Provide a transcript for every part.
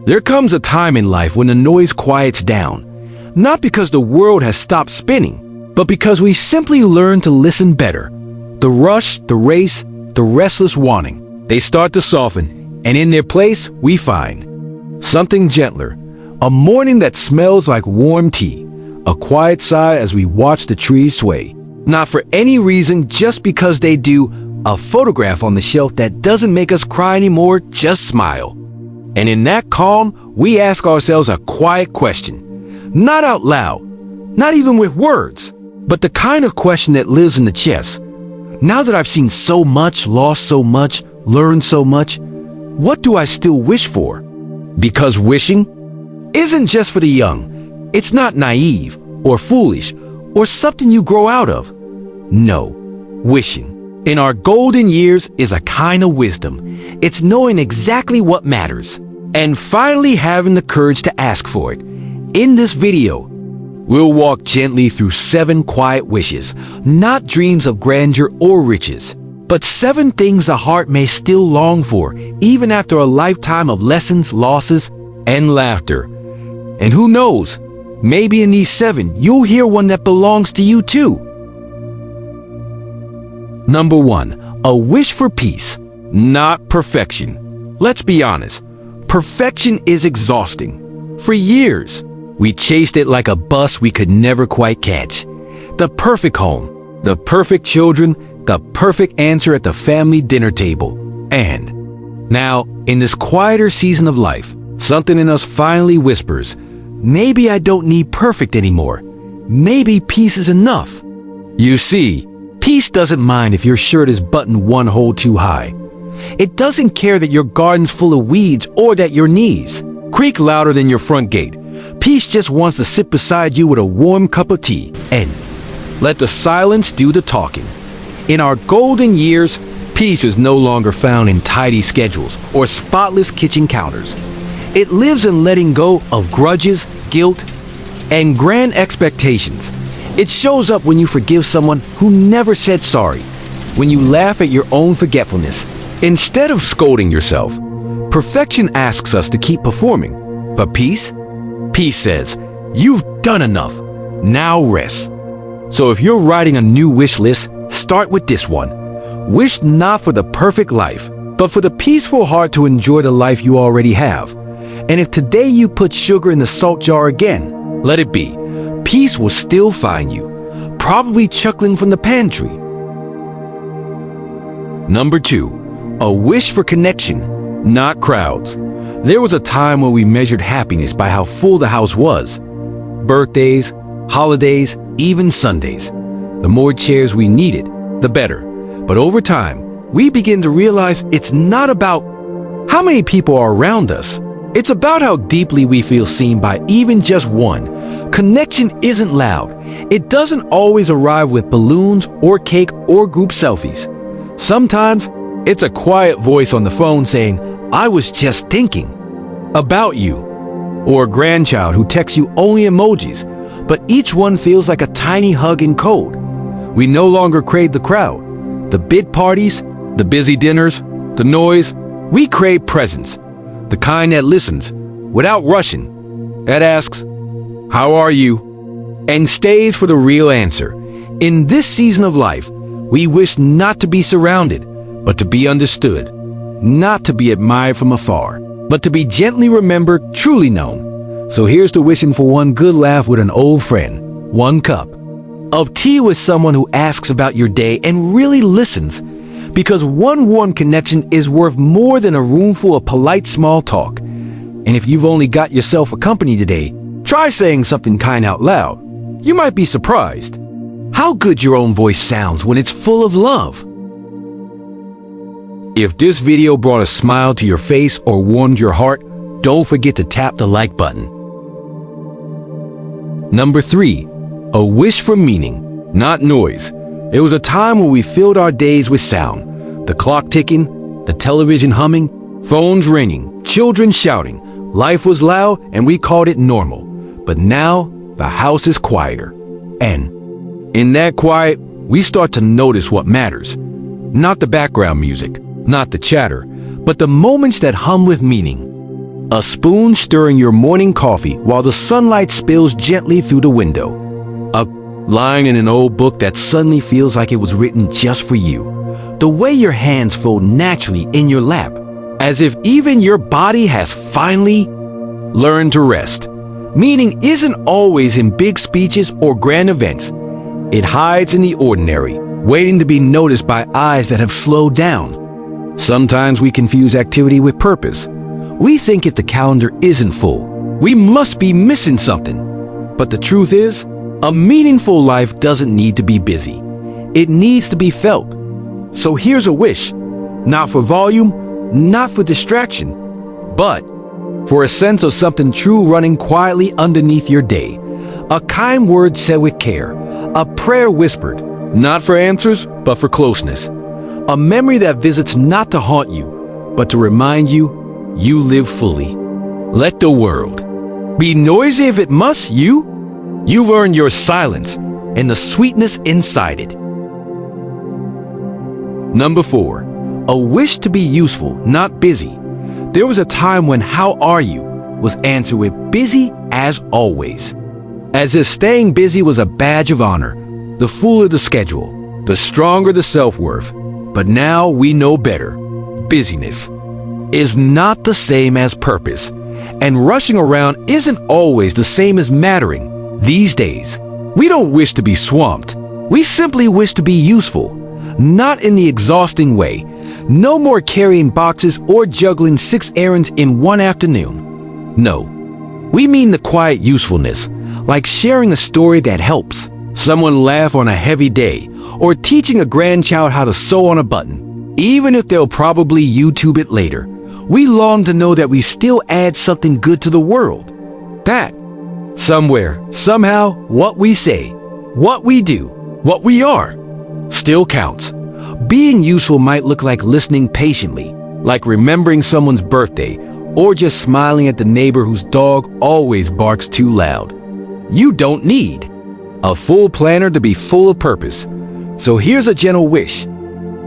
There comes a time in life when the noise quiets down, not because the world has stopped spinning, but because we simply learn to listen better. The rush, the race, the restless wanting, they start to soften, and in their place, we find something gentler, a morning that smells like warm tea, a quiet sigh as we watch the trees sway. Not for any reason, just because they do. A photograph on the shelf that doesn't make us cry anymore, just smile. And in that calm, we ask ourselves a quiet question. Not out loud, not even with words, but the kind of question that lives in the chest. Now that I've seen so much, lost so much, learned so much, what do I still wish for? Because wishing isn't just for the young. It's not naive or foolish or something you grow out of. No, wishing in our golden years is a kind of wisdom. It's knowing exactly what matters and finally having the courage to ask for it. In this video, we'll walk gently through 7 quiet wishes, not dreams of grandeur or riches, but 7 things the heart may still long for, even after a lifetime of lessons, losses, and laughter. And who knows, maybe in these 7, you'll hear one that belongs to you too. Number 1, a wish for peace, not perfection. Let's be honest, perfection is exhausting. For years, we chased it like a bus we could never quite catch. The perfect home, the perfect children, the perfect answer at the family dinner table. And now, in this quieter season of life, something in us finally whispers, maybe I don't need perfect anymore. Maybe peace is enough. You see, peace doesn't mind if your shirt is buttoned 1 hole too high. It doesn't care that your garden's full of weeds or that your knees creak louder than your front gate. Peace just wants to sit beside you with a warm cup of tea and let the silence do the talking. In our golden years, peace is no longer found in tidy schedules or spotless kitchen counters. It lives in letting go of grudges, guilt, and grand expectations. It shows up when you forgive someone who never said sorry, when you laugh at your own forgetfulness. Instead of scolding yourself, perfection asks us to keep performing. But peace? Peace says, you've done enough. Now rest. So if you're writing a new wish list, start with this one. Wish not for the perfect life, but for the peaceful heart to enjoy the life you already have. And if today you put sugar in the salt jar again, let it be. Peace will still find you, probably chuckling from the pantry. Number 2, a wish for connection, not crowds. There was a time when we measured happiness by how full the house was. Birthdays, holidays, even Sundays. The more chairs we needed, the better. But over time, we begin to realize it's not about how many people are around us. It's about how deeply we feel seen by even just one. Connection isn't loud. It doesn't always arrive with balloons or cake or group selfies. Sometimes it's a quiet voice on the phone saying, I was just thinking about you. Or a grandchild who texts you only emojis, but each one feels like a tiny hug in code. We no longer crave the crowd, the big parties, the busy dinners, the noise. We crave presence. The kind that listens without rushing, that asks, how are you? And stays for the real answer. In this season of life, we wish not to be surrounded, but to be understood, not to be admired from afar, but to be gently remembered, truly known. So here's to wishing for one good laugh with an old friend, 1 cup of tea with someone who asks about your day and really listens. Because one warm connection is worth more than a room full of polite small talk. And if you've only got yourself a company today, try saying something kind out loud. You might be surprised how good your own voice sounds when it's full of love. If this video brought a smile to your face or warmed your heart, don't forget to tap the like button. Number 3, a wish for meaning, not noise. It was a time when we filled our days with sound. The clock ticking, the television humming, phones ringing, children shouting. Life was loud and we called it normal. But now the house is quieter. And in that quiet, we start to notice what matters. Not the background music, not the chatter, but the moments that hum with meaning. A spoon stirring your morning coffee while the sunlight spills gently through the window. A line in an old book that suddenly feels like it was written just for you. The way your hands fold naturally in your lap, as if even your body has finally learned to rest. Meaning isn't always in big speeches or grand events. It hides in the ordinary, waiting to be noticed by eyes that have slowed down. Sometimes we confuse activity with purpose. We think if the calendar isn't full, we must be missing something. But the truth is, a meaningful life doesn't need to be busy. It needs to be felt. So here's a wish, not for volume, not for distraction, but for a sense of something true running quietly underneath your day. A kind word said with care, a prayer whispered, not for answers, but for closeness. A memory that visits not to haunt you, but to remind you, you live fully. Let the world be noisy if it must, you've earned your silence and the sweetness inside it. Number 4, a wish to be useful, not busy. There was a time when "how are you" was answered with "busy as always." As if staying busy was a badge of honor. The fuller the schedule, the stronger the self-worth. But now we know better. Busyness is not the same as purpose. And rushing around isn't always the same as mattering. These days, we don't wish to be swamped. We simply wish to be useful. Not in the exhausting way. No more carrying boxes or juggling 6 errands in one afternoon. No, we mean the quiet usefulness, like sharing a story that helps someone laugh on a heavy day, or teaching a grandchild how to sew on a button. Even if they'll probably YouTube it later, we long to know that we still add something good to the world. That, somewhere, somehow, what we say, what we do, what we are, still counts. Being useful might look like listening patiently, like remembering someone's birthday, or just smiling at the neighbor whose dog always barks too loud. You don't need a full planner to be full of purpose. So here's a gentle wish.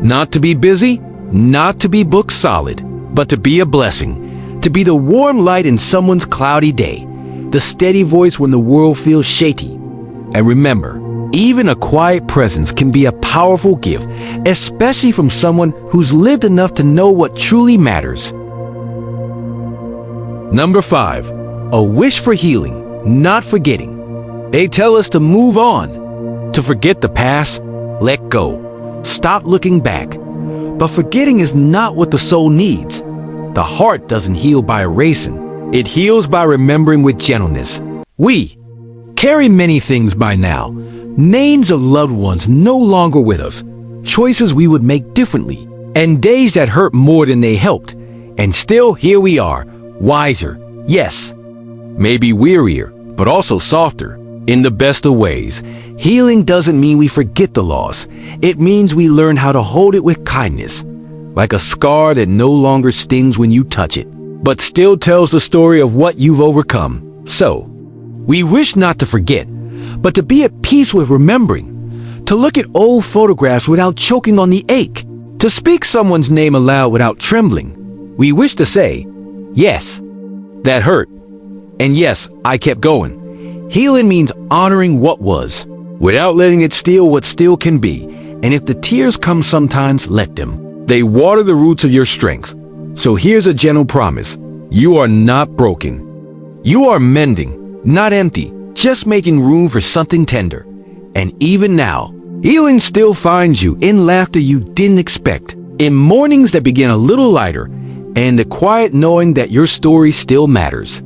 Not to be busy, not to be book solid, but to be a blessing, to be the warm light in someone's cloudy day, the steady voice when the world feels shaky. And remember, even a quiet presence can be a powerful gift, especially from someone who's lived enough to know what truly matters. Number 5, a wish for healing, not forgetting. They tell us to move on, to forget the past, let go, stop looking back. But forgetting is not what the soul needs. The heart doesn't heal by erasing. It heals by remembering with gentleness. We carry many things by now. Names of loved ones no longer with us, choices we would make differently, and days that hurt more than they helped. And still here we are, wiser, yes, maybe wearier, but also softer, in the best of ways. Healing doesn't mean we forget the loss. It means we learn how to hold it with kindness, like a scar that no longer stings when you touch it, but still tells the story of what you've overcome. So, we wish not to forget, but to be at peace with remembering, to look at old photographs without choking on the ache, to speak someone's name aloud without trembling. We wish to say, yes, that hurt, and yes, I kept going. Healing means honoring what was, without letting it steal what still can be. And if the tears come sometimes, let them. They water the roots of your strength. So here's a gentle promise. You are not broken. You are mending, not empty, just making room for something tender. And even now, healing still finds you in laughter you didn't expect, in mornings that begin a little lighter, and the quiet knowing that your story still matters.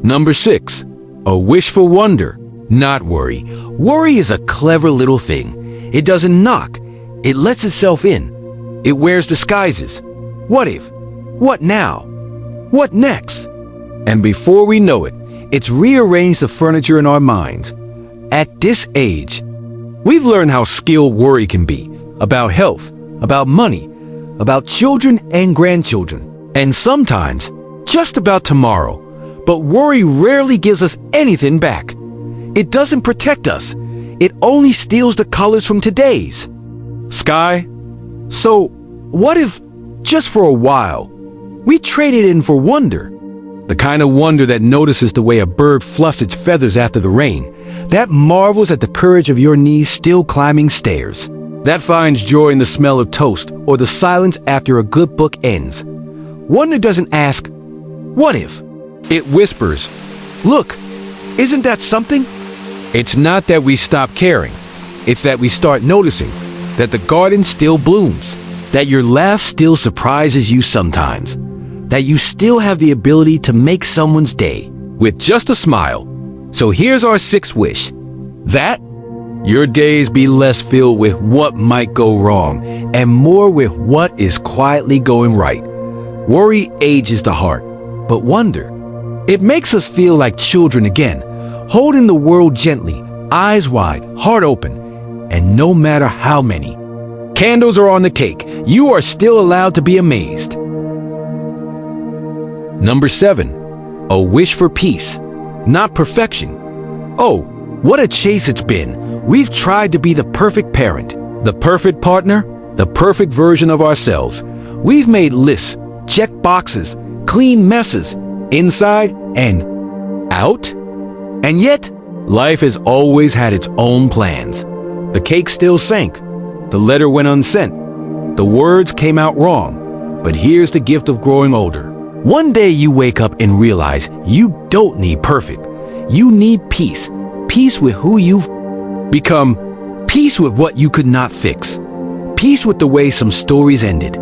Number 6, a wish for wonder, not worry. Worry is a clever little thing. It doesn't knock. It lets itself in. It wears disguises. What if? What now? What next? And before we know it, it's rearranged the furniture in our minds. At this age, we've learned how skilled worry can be, about health, about money, about children and grandchildren, and sometimes just about tomorrow. But worry rarely gives us anything back. It doesn't protect us. It only steals the colors from today's sky. So what if, just for a while, We trade it in for wonder. The kind of wonder that notices the way a bird fluffs its feathers after the rain, that marvels at the courage of your knees still climbing stairs, that finds joy in the smell of toast or the silence after a good book ends. Wonder doesn't ask, "What if?" It whispers, "Look, isn't that something?" It's not that we stop caring. It's that we start noticing that the garden still blooms, that your laugh still surprises you sometimes, that you still have the ability to make someone's day with just a smile. So here's our sixth wish. That your days be less filled with what might go wrong and more with what is quietly going right. Worry ages the heart, but wonder, it makes us feel like children again, holding the world gently, eyes wide, heart open, and no matter how many candles are on the cake, you are still allowed to be amazed. Number 7, a wish for peace, not perfection. Oh, what a chase it's been. We've tried to be the perfect parent, the perfect partner, the perfect version of ourselves. We've made lists, checked boxes, cleaned messes, inside and out. And yet, life has always had its own plans. The cake still sank. The letter went unsent. The words came out wrong. But here's the gift of growing older. One day you wake up and realize you don't need perfect. You need peace. Peace with who you've become. Peace with what you could not fix. Peace with the way some stories ended.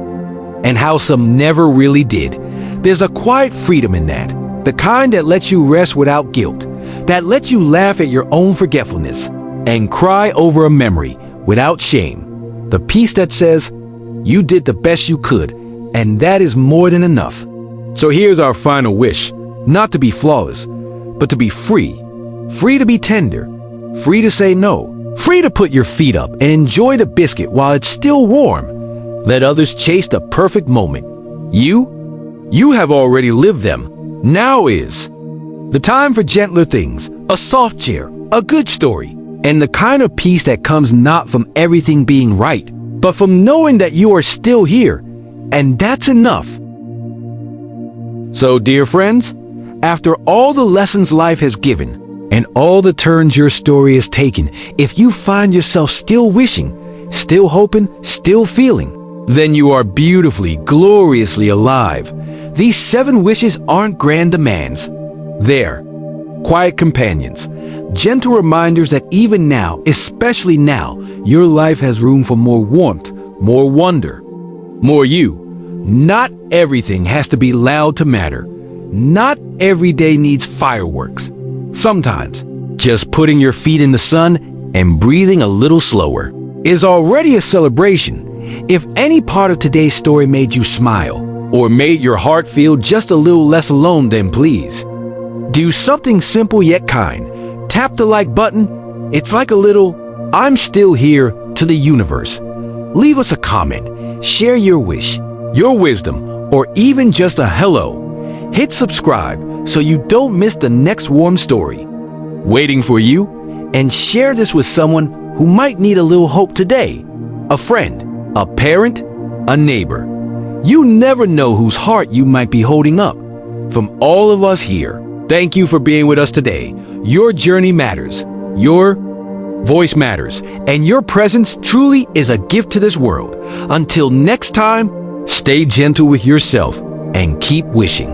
And how some never really did. There's a quiet freedom in that. The kind that lets you rest without guilt. That lets you laugh at your own forgetfulness. And cry over a memory without shame. The peace that says, you did the best you could, and that is more than enough. So here's our final wish, not to be flawless, but to be free. Free to be tender, free to say no, free to put your feet up and enjoy the biscuit while it's still warm. Let others chase the perfect moment. You have already lived them. Now is the time for gentler things, a soft chair, a good story, and the kind of peace that comes not from everything being right, but from knowing that you are still here, and that's enough. So, dear friends, after all the lessons life has given, and all the turns your story has taken, if you find yourself still wishing, still hoping, still feeling, then you are beautifully, gloriously alive. These 7 wishes aren't grand demands. They're quiet companions, gentle reminders that even now, especially now, your life has room for more warmth, more wonder, more you. Not everything has to be loud to matter. Not every day needs fireworks. Sometimes, just putting your feet in the sun and breathing a little slower is already a celebration. If any part of today's story made you smile or made your heart feel just a little less alone, then please do something simple yet kind. Tap the like button. It's like a little "I'm still here" to the universe. Leave us a comment, share your wish, your wisdom, or even just a hello. Hit subscribe so you don't miss the next warm story waiting for you, and share this with someone who might need a little hope today. A friend, a parent, a neighbor. You never know whose heart you might be holding up. From all of us here, thank you for being with us today. Your journey matters. Your voice matters. And your presence truly is a gift to this world. Until next time, stay gentle with yourself and keep wishing.